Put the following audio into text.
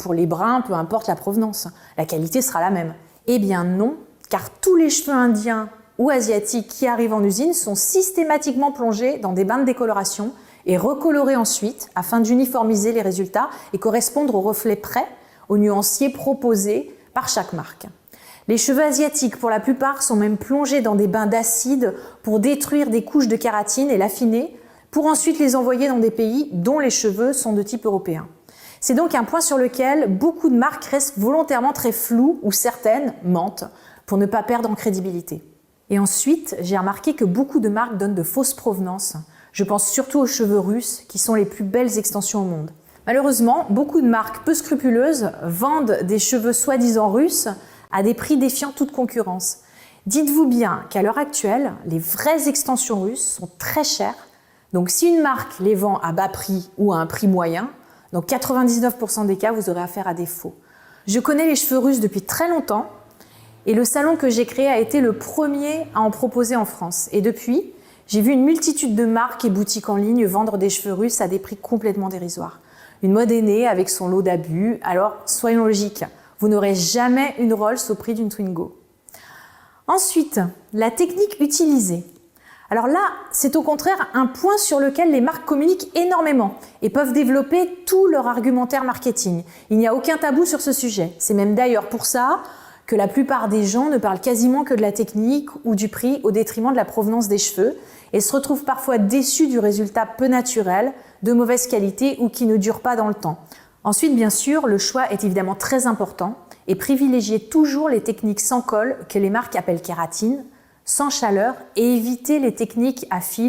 Pour les bruns, peu importe la provenance, la qualité sera la même. Eh bien non, car tous les cheveux indiens ou asiatiques qui arrivent en usine sont systématiquement plongés dans des bains de décoloration et recolorés ensuite afin d'uniformiser les résultats et correspondre au reflet près, aux nuanciers proposés par chaque marque. Les cheveux asiatiques, pour la plupart, sont même plongés dans des bains d'acide pour détruire des couches de kératine et l'affiner, pour ensuite les envoyer dans des pays dont les cheveux sont de type européen. C'est donc un point sur lequel beaucoup de marques restent volontairement très floues ou certaines mentent pour ne pas perdre en crédibilité. Et ensuite, j'ai remarqué que beaucoup de marques donnent de fausses provenances. Je pense surtout aux cheveux russes, qui sont les plus belles extensions au monde. Malheureusement, beaucoup de marques peu scrupuleuses vendent des cheveux soi-disant russes à des prix défiant toute concurrence. Dites-vous bien qu'à l'heure actuelle, les vraies extensions russes sont très chères. Donc si une marque les vend à bas prix ou à un prix moyen, dans 99% des cas, vous aurez affaire à des faux. Je connais les cheveux russes depuis très longtemps et le salon que j'ai créé a été le premier à en proposer en France. Et depuis, j'ai vu une multitude de marques et boutiques en ligne vendre des cheveux russes à des prix complètement dérisoires. Une mode est née avec son lot d'abus, alors soyons logiques. Vous n'aurez jamais une Rolls au prix d'une Twingo. Ensuite, la technique utilisée. Alors là, c'est au contraire un point sur lequel les marques communiquent énormément et peuvent développer tout leur argumentaire marketing. Il n'y a aucun tabou sur ce sujet. C'est même d'ailleurs pour ça que la plupart des gens ne parlent quasiment que de la technique ou du prix au détriment de la provenance des cheveux et se retrouvent parfois déçus du résultat peu naturel, de mauvaise qualité ou qui ne dure pas dans le temps. Ensuite, bien sûr, le choix est évidemment très important et privilégiez toujours les techniques sans colle que les marques appellent kératine, sans chaleur et évitez les techniques à fil